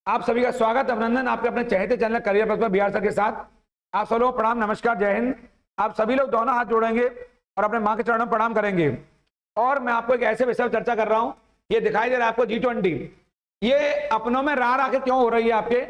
आप सभी का स्वागत अभिनंदन आपके अपने चहेते चैनल करियर पथ पर बिहार सर के साथ। आप सब लोग प्रणाम, नमस्कार, जय हिंद। आप सभी लोग दोनों हाथ जोड़ेंगे और अपने मां के चरणों में प्रणाम करेंगे। और मैं आपको एक ऐसे विषय पर चर्चा कर रहा हूं, ये दिखाई दे रहा है आपको G20। ये अपनों में रार आके क्यों हो रही है आपके,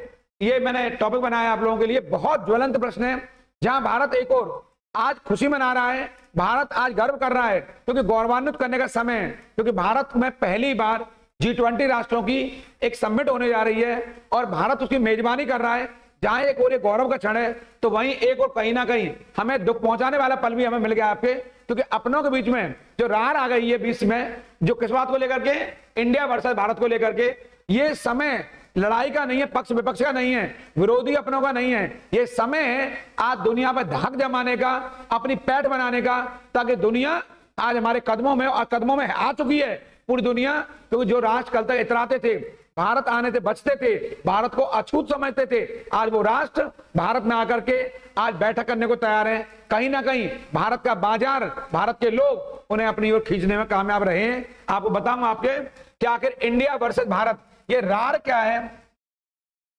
ये मैंने टॉपिक बनाया आप लोगों के लिए। बहुत ज्वलंत प्रश्न है, जहां भारत एक और आज खुशी मना रहा है, भारत आज गर्व कर रहा है, क्योंकि गौरवान्वित करने का समय है, क्योंकि भारत में पहली बार G20 राष्ट्रों की एक समिट होने जा रही है और भारत उसकी मेजबानी कर रहा है। जहां एक और गौरव का क्षण है, तो वहीं एक और कहीं ना कहीं हमें दुख पहुंचाने वाला पल भी हमें मिल गया आपके, क्योंकि अपनों के बीच में जो रार आ गई है बीच में, जो किस बात को लेकर के, इंडिया वर्सेस भारत को लेकर के। ये समय लड़ाई का नहीं है, पक्ष विपक्ष का नहीं है, विरोधी अपनों का नहीं है। ये समय है आज दुनिया पर धाक जमाने का, अपनी पैठ बनाने का, ताकि दुनिया आज हमारे कदमों में और कदमों में आ चुकी है पूरी दुनिया। क्योंकि जो राष्ट्र कल तक इतराते थे, भारत आने से बचते थे, भारत को अछूत समझते थे, आज वो राष्ट्र भारत में आकर के आज बैठक करने को तैयार है। कहीं ना कहीं भारत का बाजार, भारत के लोग उन्हें अपनी ओर खींचने में कामयाब रहे हैं। आपको बताऊं आपके कि आखिर इंडिया वर्सेस भारत ये रार क्या है,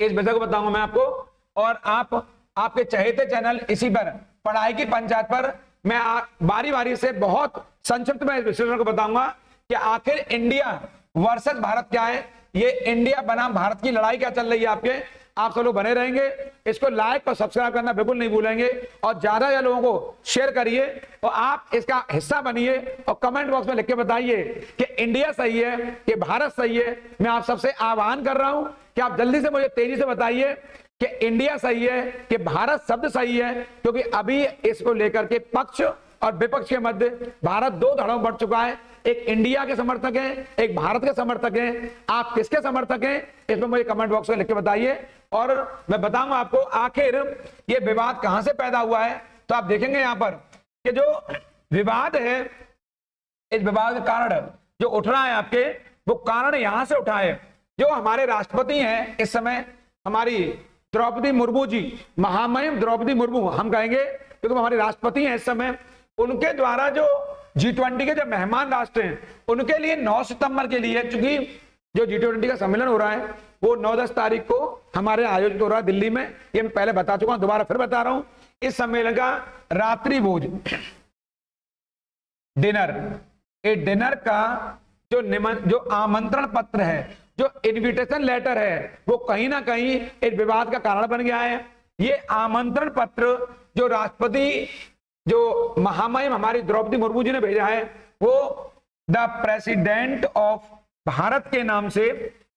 इस विषय को बताऊंगा मैं आपको। और आपके चहेते चैनल इसी पर पढ़ाई की पंचायत पर मैं बारी बारी से बहुत संक्षिप्त में इस विश्लेषण को बताऊंगा कि आखिर इंडिया वर्सेस भारत क्या है। ये इंडिया बनाम भारत की लड़ाई क्या चल रही है आपके। आप सब लोग बने रहेंगे, इसको लाइक और सब्सक्राइब करना बिल्कुल नहीं भूलेंगे, और ज्यादा लोगों को शेयर करिए और आप इसका हिस्सा बनिए और कमेंट बॉक्स में लिख के बताइए कि इंडिया सही है कि भारत सही है। मैं आप सबसे आह्वान कर रहा हूं कि आप जल्दी से मुझे तेजी से बताइए कि इंडिया सही है कि भारत शब्द सही है, क्योंकि अभी इसको लेकर के पक्ष और विपक्ष के मध्य भारत दो धड़ों में बढ़ चुका है। एक इंडिया के समर्थक हैं, एक भारत के समर्थक हैं। आप किसके समर्थक हैं, इसमें मुझे कमेंट बॉक्स में लिख के बताइए और मैं बताऊंगा आपको आखिर ये विवाद कहां से पैदा हुआ है। तो आप देखेंगे यहां पर कि जो विवाद है, इस विवाद का कारण जो उठ रहा है आपके, वो कारण यहां से उठा है। जो हमारे राष्ट्रपति हैं इस समय, हमारी द्रौपदी मुर्मू जी, महामहिम द्रौपदी मुर्मू हम कहेंगे, क्योंकि हमारे राष्ट्रपति हैं इस समय, उनके द्वारा जो G20 के जो मेहमान राष्ट्र हैं उनके लिए 9 सितंबर के लिए, चूंकि जो G20 का सम्मेलन हो रहा है वो 9-10 तारीख को हमारे आयोजित हो रहा है दिल्ली में। ये मैं पहले बता चुका हूं, दोबारा फिर बता रहा हूं। इस सम्मेलन का रात्रि भोज डिनर, ये डिनर का जो आमंत्रण पत्र है, जो इनविटेशन लेटर है, वो कहीं ना कहीं इस विवाद का कारण बन गया है। ये आमंत्रण पत्र जो राष्ट्रपति, जो महामहिम हमारी द्रौपदी मुर्मू जी ने भेजा है, वो द प्रेसिडेंट ऑफ भारत के नाम से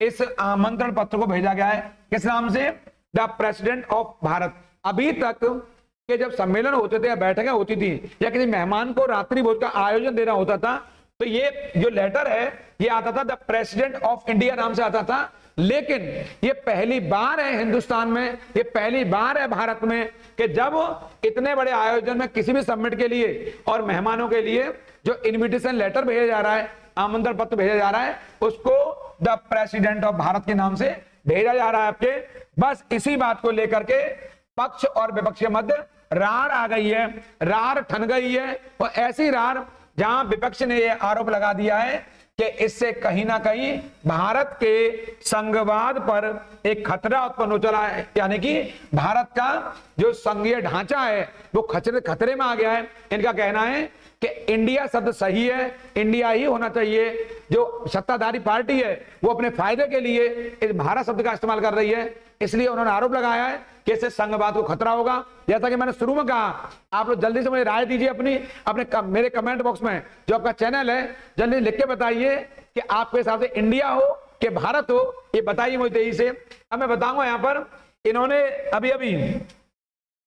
इस आमंत्रण पत्र को भेजा गया है। किस नाम से? The president of Bharat. अभी तक के जब सम्मेलन होते थे या बैठकें होती थी या किसी मेहमान को रात्रि भोज का आयोजन देना होता था, तो ये जो लेटर है ये आता था द प्रेसिडेंट ऑफ इंडिया नाम से आता था। लेकिन ये पहली बार है हिंदुस्तान में, ये पहली बार है भारत में कि जब इतने बड़े आयोजन में किसी भी समिट के लिए और मेहमानों के लिए जो इनविटेशन लेटर भेजा जा रहा है, आमंत्रण पत्र भेजा जा रहा है, उसको द प्रेसिडेंट ऑफ भारत के नाम से भेजा जा रहा है आपके। बस इसी बात को लेकर के पक्ष और विपक्ष के मध्य रार आ गई है, रार ठन गई है। और ऐसी रार जहां विपक्ष ने यह आरोप लगा दिया है कि इससे कहीं ना कहीं भारत के संघवाद पर एक खतरा उत्पन्न हो चला है, यानी कि भारत का जो संघीय ढांचा है वो खतरे में आ गया है। इनका कहना है कि इंडिया शब्द सही है, इंडिया ही होना चाहिए। जो सत्ताधारी पार्टी है वो अपने फायदे के लिए इस भारत शब्द का इस्तेमाल कर रही है, इसलिए उन्होंने आरोप लगाया है कि इससे संघवाद को खतरा होगा। जैसा कि मैंने शुरू में कहा, आप लोग जल्दी से मुझे राय दीजिए अपने मेरे कमेंट बॉक्स में, जो आपका चैनल है, जल्दी लिख के बताइए कि आपके हिसाब से इंडिया हो कि भारत हो, ये बताइए मुझे तेजी से। अब मैं बताऊंगा यहाँ पर, इन्होंने अभी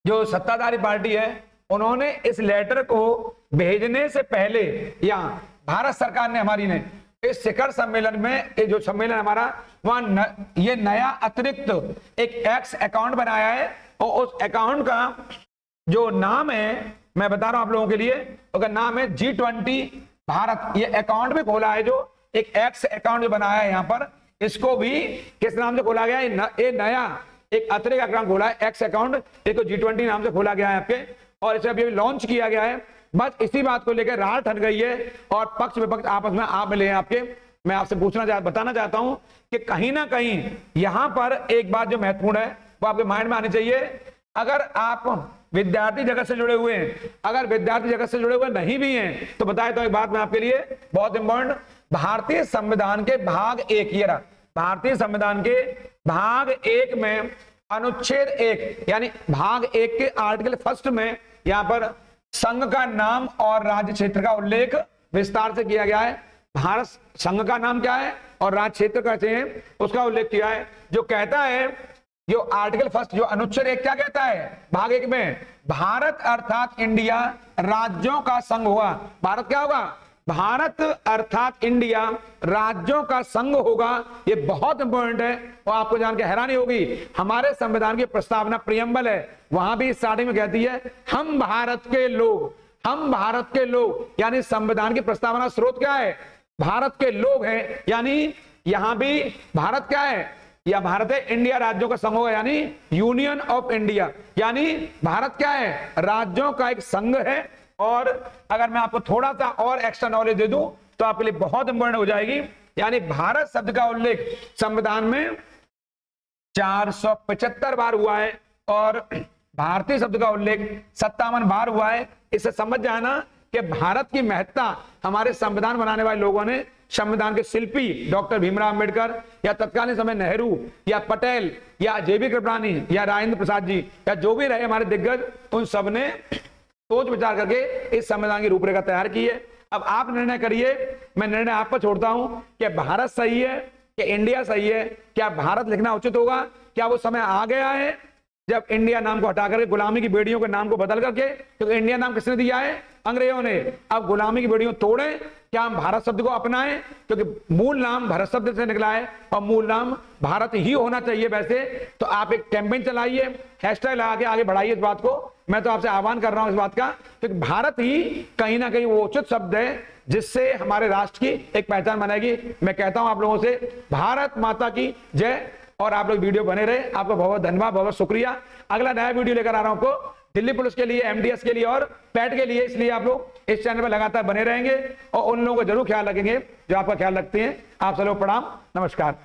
जो सत्ताधारी पार्टी है उन्होंने इस लेटर को भेजने से पहले, या भारत सरकार ने हमारी ने इस शिखर सम्मेलन में, जो सम्मेलन हमारा वहां ये नया अतिरिक्त एक एक्स अकाउंट बनाया है, और उस अकाउंट का जो नाम है मैं बता रहा हूं आप लोगों के लिए, उसका नाम है G20 भारत। ये अकाउंट भी खोला है, जो एक एक्स अकाउंट जो बनाया है यहाँ पर, इसको भी किस नाम से खोला गया है? ये नया एक अतिरिक्त अकाउंट खोला है, एक्स अकाउंट, इसको G20 नाम से खोला गया है आपके, और इसे अभी लॉन्च किया गया है। बस इसी बात को लेकर रार ठन गई है और पक्ष विपक्ष आपस में आप मिले हैं आपके। मैं आपसे बताना चाहता हूं कि कहीं ना कहीं यहां पर एक बात जो महत्वपूर्ण है वो आपके माइंड में आनी चाहिए। अगर आप विद्यार्थी जगत से जुड़े हुए हैं, अगर विद्यार्थी जगत से जुड़े हुए नहीं भी हैं, तो बताए तो एक बात मैं आपके लिए बहुत इंपॉर्टेंट, भारतीय संविधान के भाग 1, ये रहा भारतीय संविधान के भाग 1 में अनुच्छेद 1 यानी भाग 1 के आर्टिकल 1 में यहां पर संघ का नाम और राज्य क्षेत्र का उल्लेख विस्तार से किया गया है। भारत संघ का नाम क्या है और राज्य क्षेत्र कैसे है उसका उल्लेख किया है, जो कहता है जो आर्टिकल 1 जो अनुच्छेद 1 क्या कहता है भाग 1 में, भारत अर्थात इंडिया राज्यों का संघ होगा। भारत क्या होगा, भारत अर्थात इंडिया राज्यों का संघ होगा। ये बहुत इंपॉर्टेंट है और आपको जान के हैरानी होगी, हमारे संविधान की प्रस्तावना प्रियम्बल है, वहां भी स्टार्टिंग में कहती है हम भारत के लोग, हम भारत के लोग, यानी संविधान की प्रस्तावना स्रोत क्या है, भारत के लोग हैं। यानी यहां भी भारत क्या है, या भारत है इंडिया राज्यों का संघ होगा, यानी यूनियन ऑफ इंडिया, यानी भारत क्या है, राज्यों का एक संघ है। और अगर मैं आपको थोड़ा सा और एक्स्ट्रा नॉलेज दे दूं तो आपके लिए बहुत इंपॉर्टेंट हो जाएगी। यानी भारत शब्द का उल्लेख संविधान में 475 बार हुआ है और भारतीय शब्द का उल्लेख 57 बार हुआ है। इससे समझ जाना कि भारत की महत्ता हमारे संविधान बनाने वाले लोगों ने, संविधान के शिल्पी डॉक्टर भीमराव अंबेडकर या तत्कालीन समय नेहरू या पटेल या जेबी कृपलानी या राजेंद्र प्रसाद जी या जो भी रहे हमारे दिग्गज, उन सब ने सोच विचार करके इस संविधान की रूपरेखा तैयार की है। अब आप निर्णय करिए, मैं निर्णय आप पर छोड़ता हूं कि भारत सही है कि इंडिया सही है, क्या भारत लिखना उचित होगा, क्या वो समय आ गया है जब इंडिया नाम को हटा करके गुलामी की बेड़ियों के नाम को बदल करके, क्योंकि इंडिया नाम किसने दिया है, अंग्रेजों ने, अब गुलामी की बेड़ियों तोड़ें, क्या हम भारत शब्द को अपनाएं, क्योंकि मूल नाम भारत शब्द से निकला है और मूल नाम भारत ही होना चाहिए। वैसे तो आप एक कैंपेन चलाइए, हैशटैग लगा के आगे बढ़ाइए इस बात को, मैं तो आपसे आह्वान कर रहा हूं इस बात का, क्योंकि भारत ही कहीं ना कहीं वो उचित शब्द है जिससे हमारे राष्ट्र की एक पहचान बनेगी। मैं कहता हूं आप लोगों से भारत माता की जय, और आप लोग वीडियो बने रहे, आपका बहुत धन्यवाद, बहुत शुक्रिया। अगला नया वीडियो लेकर आ रहा हूं आपको दिल्ली पुलिस के लिए, एमडीएस के लिए और पैट के लिए, इसलिए आप लोग इस चैनल पर लगातार बने रहेंगे और उन लोगों को जरूर ख्याल रखेंगे जो आपका ख्याल रखते हैं। आप सब लोग प्रणाम, नमस्कार।